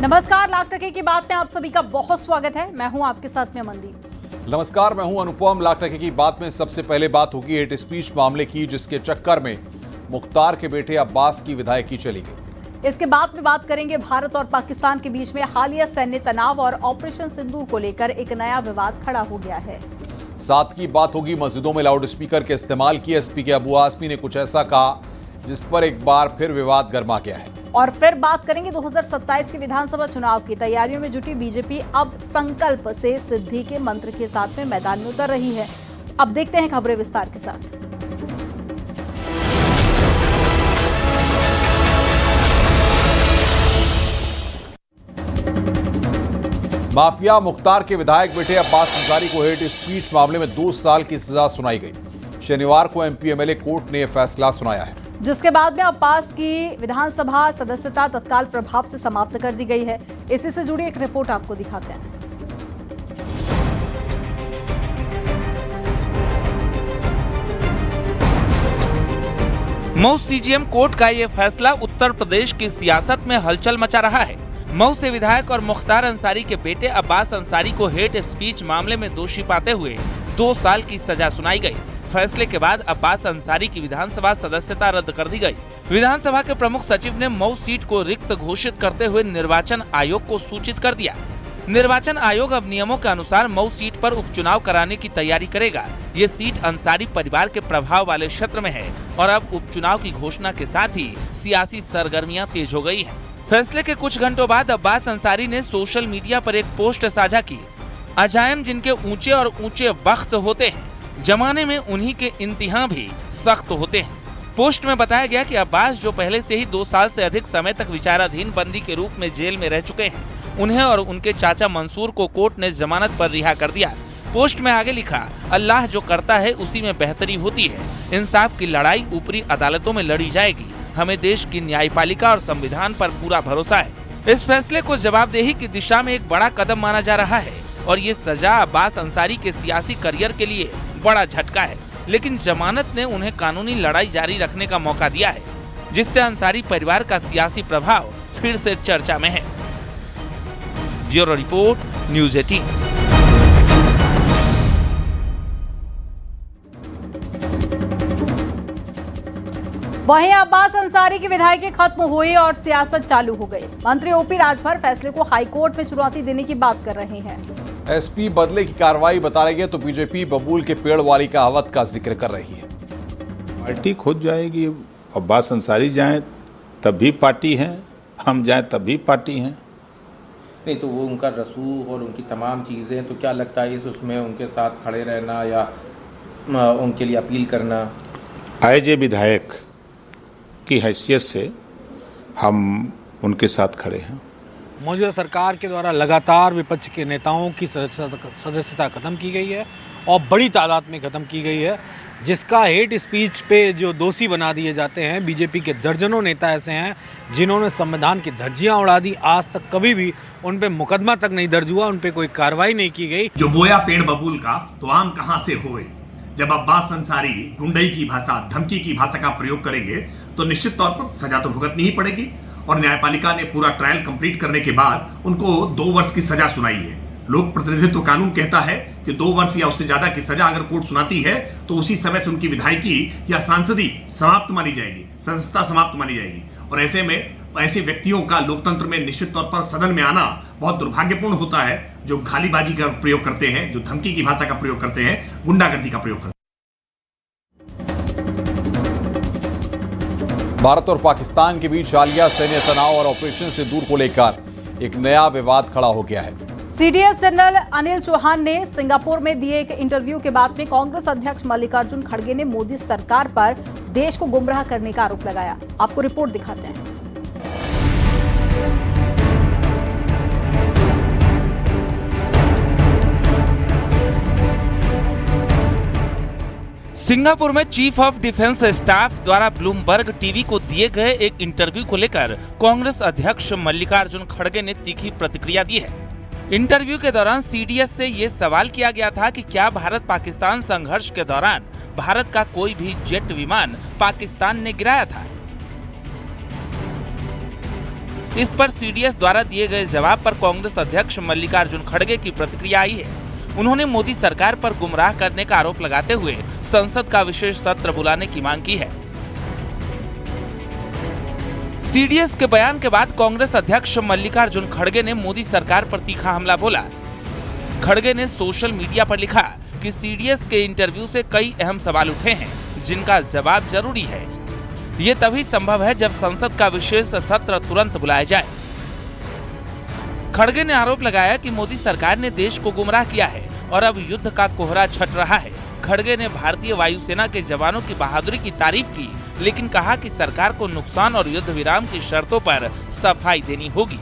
नमस्कार, लाख टके की बात में आप सभी का बहुत स्वागत है। मैं हूं आपके साथ में मनदीप। नमस्कार, मैं हूं अनुपम। लाख टके की बात में सबसे पहले बात होगी हेट स्पीच मामले की, जिसके चक्कर में मुख्तार के बेटे अब्बास की विधायकी चली गई। इसके बाद में बात करेंगे भारत और पाकिस्तान के बीच में हालिया सैन्य तनाव और ऑपरेशन सिंदूर को लेकर एक नया विवाद खड़ा हो गया है। साथ की बात होगी मस्जिदों में लाउड स्पीकर के इस्तेमाल की। एसपी के अबू आसमी ने कुछ ऐसा कहा जिस पर एक बार फिर विवाद गर्मा गया है। और फिर बात करेंगे 2027 के विधानसभा चुनाव की तैयारियों में जुटी बीजेपी अब संकल्प से सिद्धि के मंत्र के साथ में मैदान में उतर रही है। अब देखते हैं खबरें विस्तार के साथ। माफिया मुख्तार के विधायक बेटे अब्बास अंसारी को हेट स्पीच मामले में 2 साल की सजा सुनाई गई। शनिवार को एमपी एमएलए कोर्ट ने यह फैसला सुनाया है, जिसके बाद में अब्बास की विधानसभा सदस्यता तत्काल प्रभाव से समाप्त कर दी गई है। इसी से जुड़ी एक रिपोर्ट आपको दिखाते हैं। मऊ सीजीएम कोर्ट का ये फैसला उत्तर प्रदेश की सियासत में हलचल मचा रहा है। मऊ से विधायक और मुख्तार अंसारी के बेटे अब्बास अंसारी को हेट स्पीच मामले में दोषी पाते हुए 2 साल की सजा सुनाई गई। फैसले के बाद अब्बास अंसारी की विधानसभा सदस्यता रद्द कर दी गई। विधानसभा के प्रमुख सचिव ने मऊ सीट को रिक्त घोषित करते हुए निर्वाचन आयोग को सूचित कर दिया। निर्वाचन आयोग अब नियमों के अनुसार मऊ सीट पर उपचुनाव कराने की तैयारी करेगा। ये सीट अंसारी परिवार के प्रभाव वाले क्षेत्र में है और अब उपचुनाव की घोषणा के साथ ही सियासी सरगर्मियां तेज हो गई है। फैसले के कुछ घंटों बाद अब्बास अंसारी ने सोशल मीडिया पर एक पोस्ट साझा की। अजायम जिनके ऊंचे और ऊंचे वक्त होते हैं, जमाने में उन्हीं के इम्तिहान भी सख्त होते हैं। पोस्ट में बताया गया कि अब्बास जो पहले से ही 2 साल से अधिक समय तक विचाराधीन बंदी के रूप में जेल में रह चुके हैं, उन्हें और उनके चाचा मंसूर को कोर्ट ने जमानत पर रिहा कर दिया। पोस्ट में आगे लिखा, अल्लाह जो करता है उसी में बेहतरी होती है। इंसाफ की लड़ाई ऊपरी अदालतों में लड़ी जाएगी। हमें देश की न्यायपालिका और संविधान पर पूरा भरोसा है। इस फैसले को जवाबदेही की दिशा में एक बड़ा कदम माना जा रहा है और ये सजा अब्बास अंसारी के सियासी करियर के लिए बड़ा झटका है। लेकिन जमानत ने उन्हें कानूनी लड़ाई जारी रखने का मौका दिया है, जिससे अंसारी परिवार का सियासी प्रभाव फिर से चर्चा में है। Bureau report, news 18। वहीं अब्बास अंसारी की विधायकी खत्म हुई और सियासत चालू हो गई। मंत्री ओपी राजभर फैसले को हाईकोर्ट में चुनौती देने की बात कर रहे हैं। एसपी बदले की कार्रवाई बता रही है तो बीजेपी बबूल के पेड़ वाली कहावत का जिक्र कर रही है। पार्टी खुद जाएगी। अब्बास अंसारी जाएं तब भी पार्टी है, हम जाएं तब भी पार्टी है। नहीं तो वो उनका रसूख और उनकी तमाम चीज़ें, तो क्या लगता है उसमें उनके साथ खड़े रहना या उनके लिए अपील करना? एज ए विधायक की हैसियत से हम उनके साथ खड़े हैं। मौजूदा सरकार के द्वारा लगातार विपक्ष के नेताओं की सदस्यता खत्म की गई है और बड़ी तादाद में खत्म की गई है, जिसका हेट स्पीच पे जो दोषी बना दिए जाते हैं। बीजेपी के दर्जनों नेता ऐसे हैं जिन्होंने संविधान की धज्जियां उड़ा दी। आज तक कभी भी उन पे मुकदमा तक नहीं दर्ज हुआ, उन पे कोई कार्रवाई नहीं की गई। जो बोया पेड़ बबूल का तो आम कहां से होए। जब अब्बास अंसारी गुंडई की भाषा, धमकी की भाषा का प्रयोग करेंगे तो निश्चित तौर पर सजा तो भुगतनी ही पड़ेगी। और न्यायपालिका ने पूरा ट्रायल कंप्लीट करने के बाद उनको 2 वर्ष की सजा सुनाई है। लोक प्रतिनिधित्व कानून कहता है कि 2 वर्ष या उससे ज्यादा की सजा अगर कोर्ट सुनाती है तो उसी समय से उनकी विधायकी या सांसदी समाप्त मानी जाएगी, सदस्यता समाप्त मानी जाएगी। और ऐसे में ऐसे व्यक्तियों का लोकतंत्र में निश्चित तौर पर सदन में आना बहुत दुर्भाग्यपूर्ण होता है, जो गालीबाजी का प्रयोग करते हैं, जो धमकी की भाषा का प्रयोग करते हैं, गुंडागर्दी का प्रयोग करते हैं। भारत और पाकिस्तान के बीच हालिया सैन्य तनाव और ऑपरेशन सिंदूर को लेकर एक नया विवाद खड़ा हो गया है। सीडीएस जनरल अनिल चौहान ने सिंगापुर में दिए एक इंटरव्यू के बाद में कांग्रेस अध्यक्ष मल्लिकार्जुन खड़गे ने मोदी सरकार पर देश को गुमराह करने का आरोप लगाया। आपको रिपोर्ट दिखाते हैं। सिंगापुर में चीफ ऑफ डिफेंस स्टाफ द्वारा ब्लूमबर्ग टीवी को दिए गए एक इंटरव्यू को लेकर कांग्रेस अध्यक्ष मल्लिकार्जुन खड़गे ने तीखी प्रतिक्रिया दी है। इंटरव्यू के दौरान सीडीएस से ये सवाल किया गया था कि क्या भारत पाकिस्तान संघर्ष के दौरान भारत का कोई भी जेट विमान पाकिस्तान ने गिराया था। इस पर सीडीएस द्वारा दिए गए जवाब पर कांग्रेस अध्यक्ष मल्लिकार्जुन खड़गे की प्रतिक्रिया आई है। उन्होंने मोदी सरकार पर गुमराह करने का आरोप लगाते हुए संसद का विशेष सत्र बुलाने की मांग की है। सीडीएस के बयान के बाद कांग्रेस अध्यक्ष मल्लिकार्जुन खड़गे ने मोदी सरकार पर तीखा हमला बोला। खड़गे ने सोशल मीडिया पर लिखा कि सीडीएस के इंटरव्यू से कई अहम सवाल उठे हैं जिनका जवाब जरूरी है। ये तभी संभव है जब संसद का विशेष सत्र तुरंत बुलाया जाए। खड़गे ने आरोप लगाया कि मोदी सरकार ने देश को गुमराह किया है और अब युद्ध का कोहरा छट रहा है। खड़गे ने भारतीय वायुसेना के जवानों की बहादुरी की तारीफ की, लेकिन कहा कि सरकार को नुकसान और युद्ध विराम की शर्तों पर सफाई देनी होगी।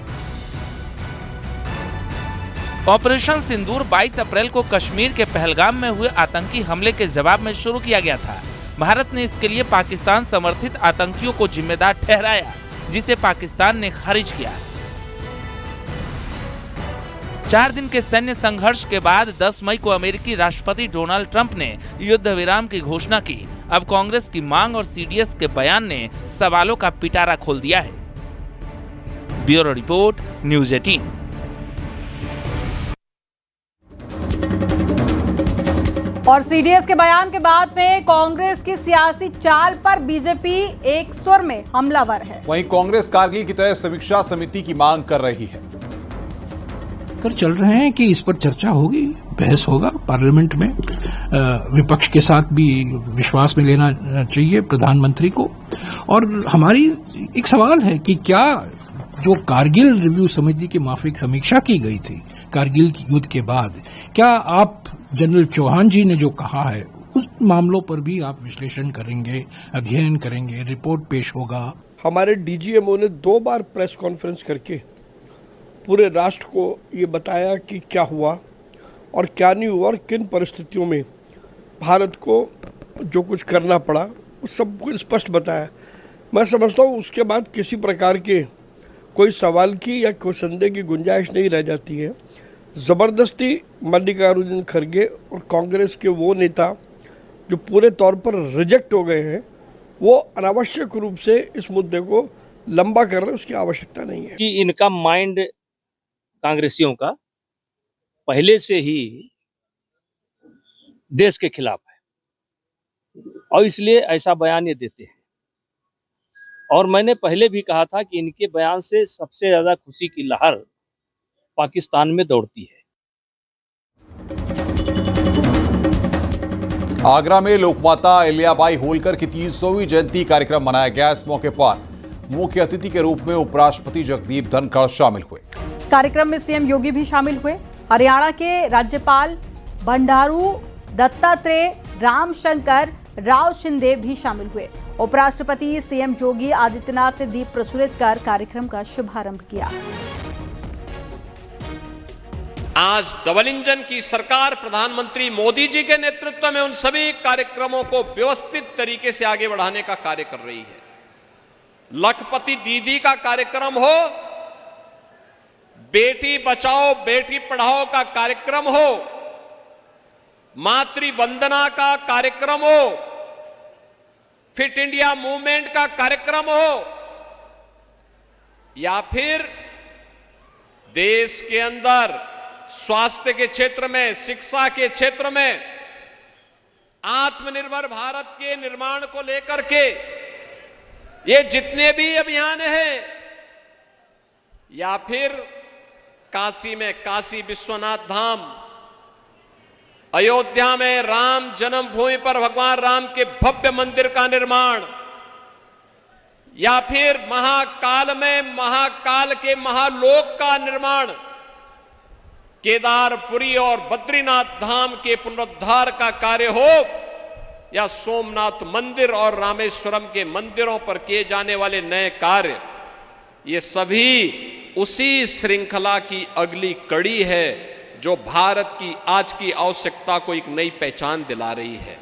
ऑपरेशन सिंदूर 22 अप्रैल को कश्मीर के पहलगाम में हुए आतंकी हमले के जवाब में शुरू किया गया था। भारत ने इसके लिए पाकिस्तान समर्थित आतंकियों को जिम्मेदार ठहराया, जिसे पाकिस्तान ने खारिज किया। 4 दिन के सैन्य संघर्ष के बाद 10 मई को अमेरिकी राष्ट्रपति डोनाल्ड ट्रंप ने युद्ध विराम की घोषणा की। अब कांग्रेस की मांग और सीडीएस के बयान ने सवालों का पिटारा खोल दिया है। Bureau report, news 18। और सीडीएस के बयान के बाद में कांग्रेस की सियासी चाल पर बीजेपी एक स्वर में हमलावर है। वहीं कांग्रेस कारगिल की तरह समीक्षा समिति की मांग कर रही है। कर चल रहे हैं कि इस पर चर्चा होगी, बहस होगा पार्लियामेंट में। विपक्ष के साथ भी विश्वास में लेना चाहिए प्रधानमंत्री को। और हमारी एक सवाल है कि क्या जो कारगिल रिव्यू समिति की माफिक समीक्षा की गई थी कारगिल युद्ध के बाद, क्या आप जनरल चौहान जी ने जो कहा है उस मामलों पर भी आप विश्लेषण करेंगे, अध्ययन करेंगे, रिपोर्ट पेश होगा? हमारे डीजीएमओ ने 2 बार प्रेस कॉन्फ्रेंस करके पूरे राष्ट्र को ये बताया कि क्या हुआ और क्या नहीं हुआ और किन परिस्थितियों में भारत को जो कुछ करना पड़ा उस सब कुछ स्पष्ट बताया। मैं समझता हूँ उसके बाद किसी प्रकार के कोई सवाल की या कोई संदेह की गुंजाइश नहीं रह जाती है। ज़बरदस्ती मल्लिकार्जुन खड़गे और कांग्रेस के वो नेता जो पूरे तौर पर रिजेक्ट हो गए हैं, वो अनावश्यक रूप से इस मुद्दे को लंबा कर रहे हैं, उसकी आवश्यकता नहीं है। कि इनका माइंड कांग्रेसियों का पहले से ही देश के खिलाफ है और इसलिए ऐसा बयान ये देते हैं। और मैंने पहले भी कहा था कि इनके बयान से सबसे ज्यादा खुशी की लहर पाकिस्तान में दौड़ती है। आगरा में लोकमाता अहिल्याबाई होलकर की 300वीं जयंती कार्यक्रम मनाया गया। इस मौके पर मुख्य अतिथि के रूप में उपराष्ट्रपति जगदीप धनखड़ शामिल हुए। कार्यक्रम में सीएम योगी भी शामिल हुए। हरियाणा के राज्यपाल बंडारू दत्तात्रेय रामशंकर राव शिंदे भी शामिल हुए। उपराष्ट्रपति सीएम योगी आदित्यनाथ ने दीप प्रज्वलित कर कार्यक्रम का शुभारंभ किया। आज डबल इंजन की सरकार प्रधानमंत्री मोदी जी के नेतृत्व में उन सभी कार्यक्रमों को व्यवस्थित तरीके से आगे बढ़ाने का कार्य कर रही है। लखपति दीदी का कार्यक्रम हो, बेटी बचाओ बेटी पढ़ाओ का कार्यक्रम हो, मातृ वंदना का कार्यक्रम हो, फिट इंडिया मूवमेंट का कार्यक्रम हो, या फिर देश के अंदर स्वास्थ्य के क्षेत्र में, शिक्षा के क्षेत्र में आत्मनिर्भर भारत के निर्माण को लेकर के ये जितने भी अभियान हैं, या फिर काशी में काशी विश्वनाथ धाम, अयोध्या में राम जन्मभूमि पर भगवान राम के भव्य मंदिर का निर्माण, या फिर महाकाल में महाकाल के महालोक का निर्माण, केदारपुरी और बद्रीनाथ धाम के पुनरुद्धार का कार्य हो, या सोमनाथ मंदिर और रामेश्वरम के मंदिरों पर किए जाने वाले नए कार्य, ये सभी उसी श्रृंखला की अगली कड़ी है जो भारत की आज की आवश्यकता को एक नई पहचान दिला रही है।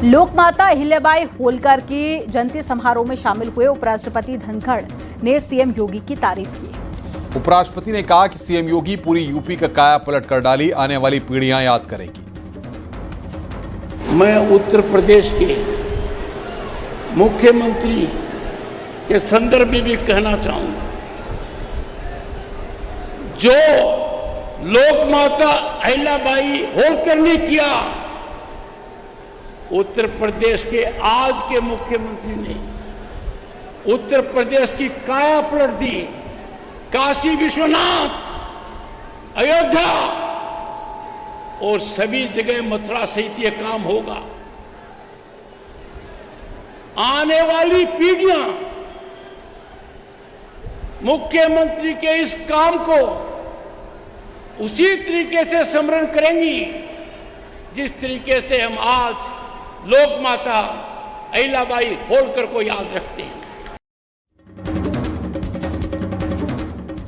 लोकमाता अहिल्याबाई होलकर की जयंती समारोह में शामिल हुए उपराष्ट्रपति धनखड़ ने सीएम योगी की तारीफ की। उपराष्ट्रपति ने कहा कि सीएम योगी पूरी यूपी का काया पलट कर डाली, आने वाली पीढ़ियां याद करेंगी। मैं उत्तर प्रदेश के मुख्यमंत्री के संदर्भ में भी कहना चाहूंगा, जो लोकमाता अहिल्याबाई होलकर ने किया, उत्तर प्रदेश के आज के मुख्यमंत्री ने उत्तर प्रदेश की काया पलट दी। काशी विश्वनाथ, अयोध्या और सभी जगह मथुरा सहित यह काम होगा। आने वाली पीढ़ियां मुख्यमंत्री के इस काम को उसी तरीके से स्मरण करेंगी जिस तरीके से हम आज लोक माता अहिल्याबाई होलकर को याद रखते हैं।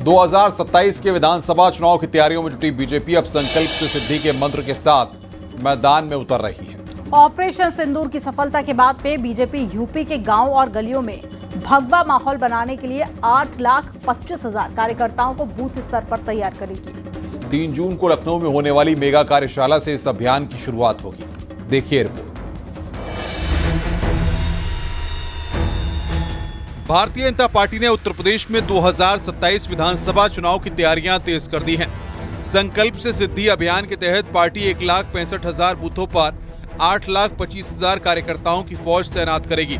2027 के विधानसभा चुनाव की तैयारियों में जुटी बीजेपी अब संकल्प से सिद्धि के मंत्र के साथ मैदान में उतर रही है। ऑपरेशन सिंदूर की सफलता के बाद पे बीजेपी यूपी के गांव और गलियों में भगवा माहौल बनाने के लिए 8,25,000 कार्यकर्ताओं को बूथ स्तर पर तैयार करेगी। 3 जून को लखनऊ में होने वाली मेगा कार्यशाला से इस अभियान की शुरुआत होगी। देखिए रिपोर्ट। भारतीय जनता पार्टी ने उत्तर प्रदेश में 2027 विधानसभा चुनाव की तैयारियां तेज कर दी हैं। संकल्प से सिद्धि अभियान के तहत पार्टी 1,65,000 बूथों पर 8,25,000 कार्यकर्ताओं की फौज तैनात करेगी।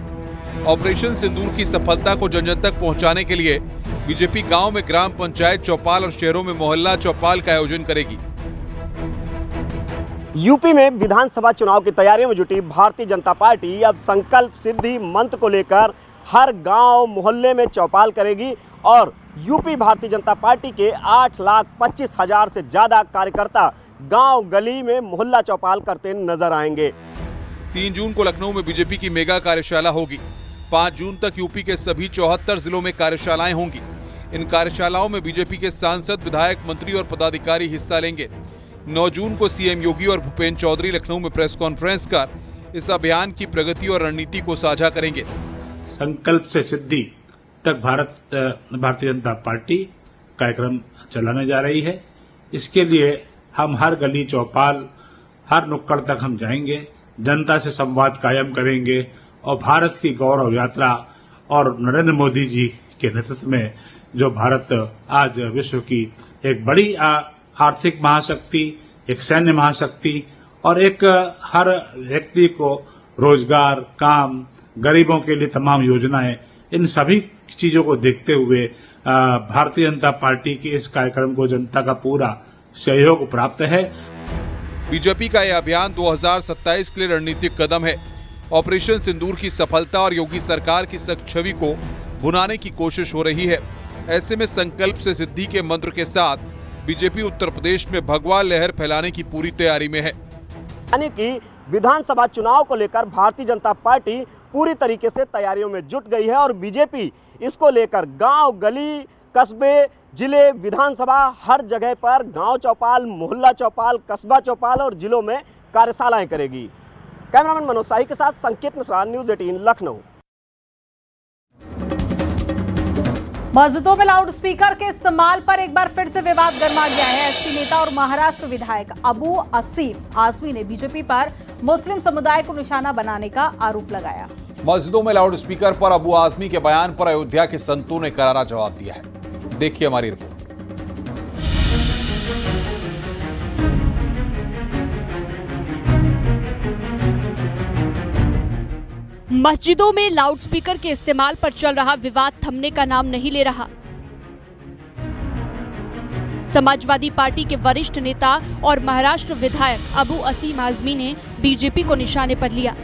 ऑपरेशन सिंदूर की सफलता को जन जन तक पहुंचाने के लिए बीजेपी गांव में ग्राम पंचायत चौपाल और शहरों में मोहल्ला चौपाल का आयोजन करेगी। यूपी में विधानसभा चुनाव की तैयारियों में जुटी भारतीय जनता पार्टी अब संकल्प सिद्धि मंत्र को लेकर हर गांव मोहल्ले में चौपाल करेगी और यूपी भारतीय जनता पार्टी के 8,25,000 से ज्यादा कार्यकर्ता गांव गली में मोहल्ला चौपाल करते नजर आएंगे। 3 जून को लखनऊ में बीजेपी की मेगा कार्यशाला होगी। 5 जून तक यूपी के सभी 74 जिलों में कार्यशालाएं होंगी। इन कार्यशालाओं में बीजेपी के सांसद, विधायक, मंत्री और पदाधिकारी हिस्सा लेंगे। 9 जून को सीएम योगी और भूपेंद्र चौधरी लखनऊ में प्रेस कॉन्फ्रेंस कर इस अभियान की प्रगति और रणनीति को साझा करेंगे। संकल्प से सिद्धि तक भारतीय जनता पार्टी कार्यक्रम चलाने जा रही है। इसके लिए हम हर गली चौपाल, हर नुक्कड़ तक हम जाएंगे, जनता से संवाद कायम करेंगे और भारत की गौरव यात्रा और नरेंद्र मोदी जी के नेतृत्व में जो भारत आज विश्व की एक बड़ी आर्थिक महाशक्ति, एक सैन्य महाशक्ति और एक हर व्यक्ति को रोजगार, काम, गरीबों के लिए तमाम योजनाएं, इन सभी चीजों को देखते हुए भारतीय जनता पार्टी के इस कार्यक्रम को जनता का पूरा सहयोग प्राप्त है। बीजेपी का यह अभियान 2027 के लिए रणनीतिक कदम है। ऑपरेशन सिंदूर की सफलता और योगी सरकार की सख्त छवि को भुनाने की कोशिश हो रही है। ऐसे में संकल्प से सिद्धि के मंत्र के साथ बीजेपी उत्तर प्रदेश में भगवा लहर फैलाने की पूरी तैयारी में है। यानी कि विधानसभा चुनाव को लेकर भारतीय जनता पार्टी पूरी तरीके से तैयारियों में जुट गई है और बीजेपी इसको लेकर गांव, गली, कस्बे, जिले, विधानसभा हर जगह पर गांव चौपाल, मोहल्ला चौपाल, कस्बा चौपाल और जिलों में कार्यशालाएं करेगी। कैमरामैन मनोज शाही के साथ संकेत मिश्रा, न्यूज़ 18 लखनऊ। मस्जिदों में लाउड स्पीकर के इस्तेमाल पर एक बार फिर से विवाद गर्मा गया है। एसपी नेता और महाराष्ट्र विधायक अबू असीम आजमी ने बीजेपी पर मुस्लिम समुदाय को निशाना बनाने का आरोप लगाया। मस्जिदों में लाउड स्पीकर पर अबू आजमी के बयान पर अयोध्या के संतों ने करारा जवाब दिया है। देखिए हमारी रिपोर्ट। मस्जिदों में लाउडस्पीकर के इस्तेमाल पर चल रहा विवाद थमने का नाम नहीं ले रहा। समाजवादी पार्टी के वरिष्ठ नेता और महाराष्ट्र विधायक अबू असीम आजमी ने बीजेपी को निशाने पर लिया।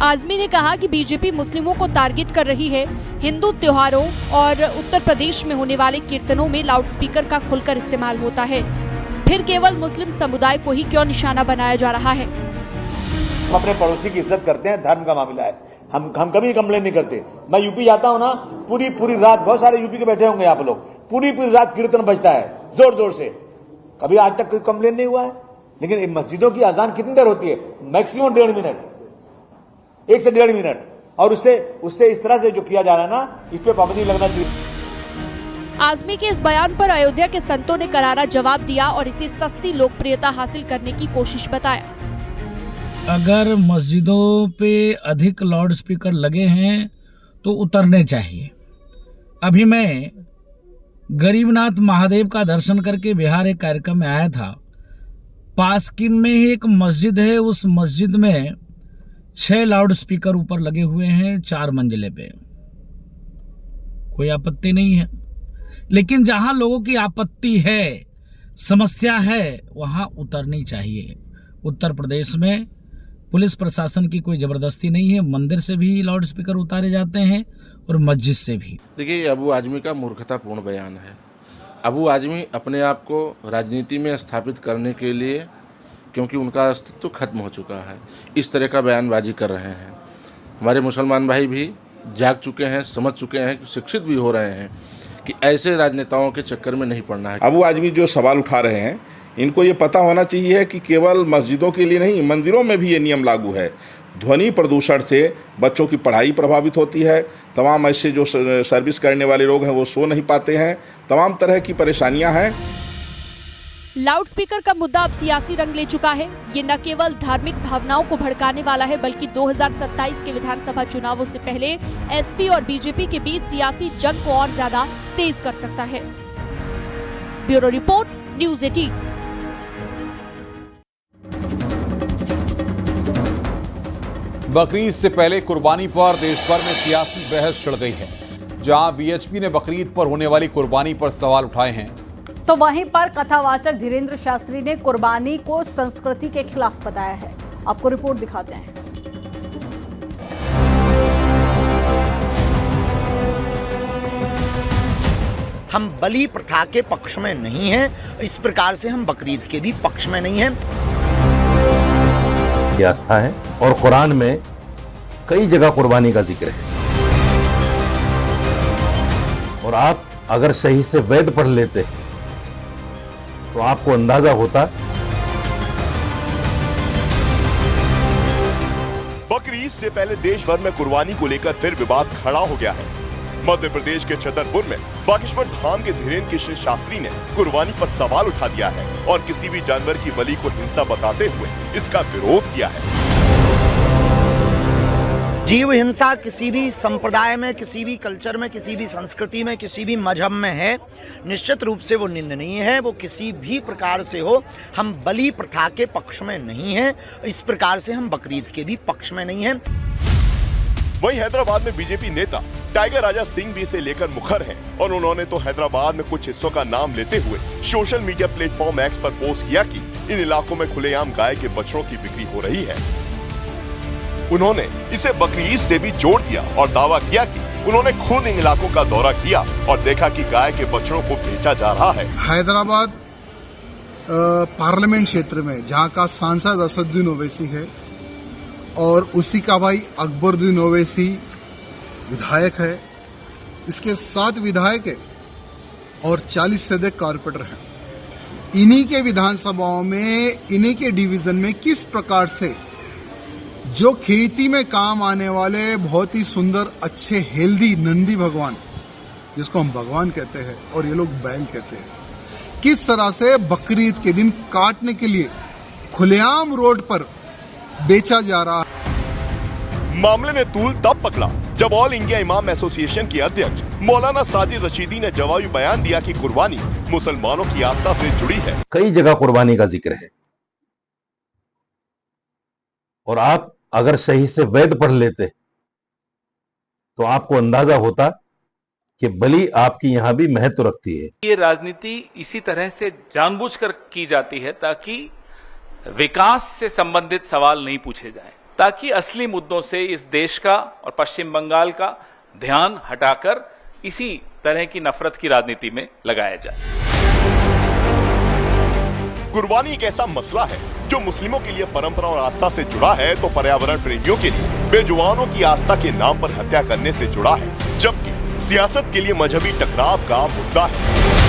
आजमी ने कहा कि बीजेपी मुस्लिमों को टारगेट कर रही है। हिंदू त्योहारों और उत्तर प्रदेश में होने वाले कीर्तनों में लाउडस्पीकर का खुलकर इस्तेमाल होता है, फिर केवल मुस्लिम समुदाय को ही क्यों निशाना बनाया जा रहा है। हम अपने पड़ोसी की इज्जत करते हैं, धर्म का मामला है, हम कभी कंप्लेन नहीं करते। मैं यूपी जाता हूं ना, पूरी रात, बहुत सारे यूपी के बैठे होंगे आप लोग, पूरी रात कीर्तन बजता है जोर जोर से, कभी आज तक कोई कंप्लेन नहीं हुआ है। लेकिन मस्जिदों की अजान कितनी देर होती है? मैक्सिमम 1.5 मिनट, 1 से 1.5 मिनट, और उससे इस तरह से जो किया जा रहा है ना, इस पे पाबंदी लगना चाहिए। आजमी के इस बयान पर अयोध्या के संतों ने करारा जवाब दिया और इसे सस्ती लोकप्रियता हासिल करने की कोशिश बताया। अगर मस्जिदों पे अधिक लाउड स्पीकर लगे हैं तो उतरने चाहिए। अभी मैं गरीबनाथ महादेव का दर्शन करके बिहार एक कार्यक्रम में आया था। पास की में ही एक मस्जिद है, उस मस्जिद में 6 लाउड स्पीकर ऊपर लगे हुए हैं 4 मंजिले पे। कोई आपत्ति नहीं है, लेकिन जहां लोगों की आपत्ति है, समस्या है, वहां उतरनी चाहिए। उत्तर प्रदेश में पुलिस प्रशासन की कोई जबरदस्ती नहीं है। मंदिर से भी लाउड स्पीकर उतारे जाते हैं और मस्जिद से भी। देखिए, अबू आजमी का मूर्खतापूर्ण बयान है। अबू आजमी अपने आप को राजनीति में स्थापित करने के लिए, क्योंकि उनका अस्तित्व खत्म हो चुका है, इस तरह का बयानबाजी कर रहे हैं। हमारे मुसलमान भाई भी जाग चुके हैं, समझ चुके हैं, शिक्षित भी हो रहे हैं कि ऐसे राजनेताओं के चक्कर में नहीं पड़ना है। अबू आजमी जो सवाल उठा रहे हैं, इनको ये पता होना चाहिए कि केवल मस्जिदों के लिए नहीं, मंदिरों में भी ये नियम लागू है। ध्वनि प्रदूषण से बच्चों की पढ़ाई प्रभावित होती है। तमाम ऐसे जो सर्विस करने वाले लोग हैं वो सो नहीं पाते हैं। तमाम तरह की परेशानियां हैं। लाउडस्पीकर का मुद्दा अब सियासी रंग ले चुका है। ये न केवल धार्मिक भावनाओं को भड़काने वाला है, बल्कि 2027 के विधानसभा चुनावों से पहले एसपी और बीजेपी के बीच सियासी जंग को और ज्यादा तेज कर सकता है। Bureau report, news 18। बकरीद से पहले कुर्बानी पर देश भर में सियासी बहस छिड़ गई है। जहां वीएचपी ने बकरीद पर होने वाली कुर्बानी पर सवाल उठाए हैं, तो वहीं पर कथावाचक धीरेन्द्र शास्त्री ने कुर्बानी को संस्कृति के खिलाफ बताया है। आपको रिपोर्ट दिखाते हैं। हम बलि प्रथा के पक्ष में नहीं हैं, इस प्रकार से हम बकरीद के भी पक्ष में नहीं हैं। ये आस्था है और कुरान में कई जगह कुर्बानी का जिक्र है, और आप अगर सही से वेद पढ़ लेते तो आपको अंदाजा होता। बकरीद से पहले देश भर में कुर्बानी को लेकर फिर विवाद खड़ा हो गया है। मध्य प्रदेश के छतरपुर में बागेश्वर धाम के धीरेन्द्र कृष्ण शास्त्री ने कुर्बानी पर सवाल उठा दिया है और किसी भी जानवर की बलि को हिंसा बताते हुए इसका विरोध किया है। जीव हिंसा किसी भी संप्रदाय में, किसी भी कल्चर में, किसी भी संस्कृति में, किसी भी मजहब में है, निश्चित रूप से वो निंदनीय है। वो किसी भी प्रकार से हो, हम बलि प्रथा के पक्ष में नहीं हैं, इस प्रकार से हम बकरीद के भी पक्ष में नहीं हैं। वहीं हैदराबाद में बीजेपी नेता टाइगर राजा सिंह भी इसे लेकर मुखर हैं और उन्होंने तो हैदराबाद में कुछ हिस्सों का नाम लेते हुए सोशल मीडिया प्लेटफॉर्म एक्स पर पोस्ट किया कि इन इलाकों में खुलेआम गाय के बछड़ों की बिक्री हो रही है। उन्होंने इसे बकरीद से भी जोड़ दिया और दावा किया कि उन्होंने खुद इन इलाकों का दौरा किया और देखा कि गाय के बछड़ों को बेचा जा रहा है। हैदराबाद पार्लियामेंट क्षेत्र में जहां का सांसद असदुद्दीन ओवैसी है और उसी का भाई अकबरुद्दीन ओवैसी विधायक है, इसके 7 विधायक है और 40 से अधिक कॉर्पोरेटर हैं। इन्हीं के विधानसभाओं में, इन्हीं के डिवीजन में किस प्रकार से जो खेती में काम आने वाले बहुत ही सुंदर, अच्छे, हेल्दी नंदी भगवान, जिसको हम भगवान कहते हैं और ये लोग बैल कहते हैं, किस तरह से बकरीद के दिन काटने के लिए खुलेआम रोड पर बेचा जा रहा है। मामले ने तूल तब पकड़ा जब ऑल इंडिया इमाम एसोसिएशन के अध्यक्ष मौलाना साजिद रशीदी ने जवाबी बयान दिया कि कुर्बानी मुसलमानों की आस्था से जुड़ी है। कई जगह कुर्बानी का जिक्र है, और आप अगर सही से वेद पढ़ लेते तो आपको अंदाजा होता कि बलि आपकी यहां भी महत्व रखती है। ये राजनीति इसी तरह से जानबूझकर की जाती है ताकि विकास से संबंधित सवाल नहीं पूछे जाएं, ताकि असली मुद्दों से इस देश का और पश्चिम बंगाल का ध्यान हटाकर इसी तरह की नफरत की राजनीति में लगाया जाए। कुर्बानी एक ऐसा मसला है जो मुस्लिमों के लिए परंपरा और आस्था से जुड़ा है, तो पर्यावरण प्रेमियों के लिए बेजुबानों की आस्था के नाम पर हत्या करने से जुड़ा है, जबकि सियासत के लिए मजहबी टकराव का मुद्दा है।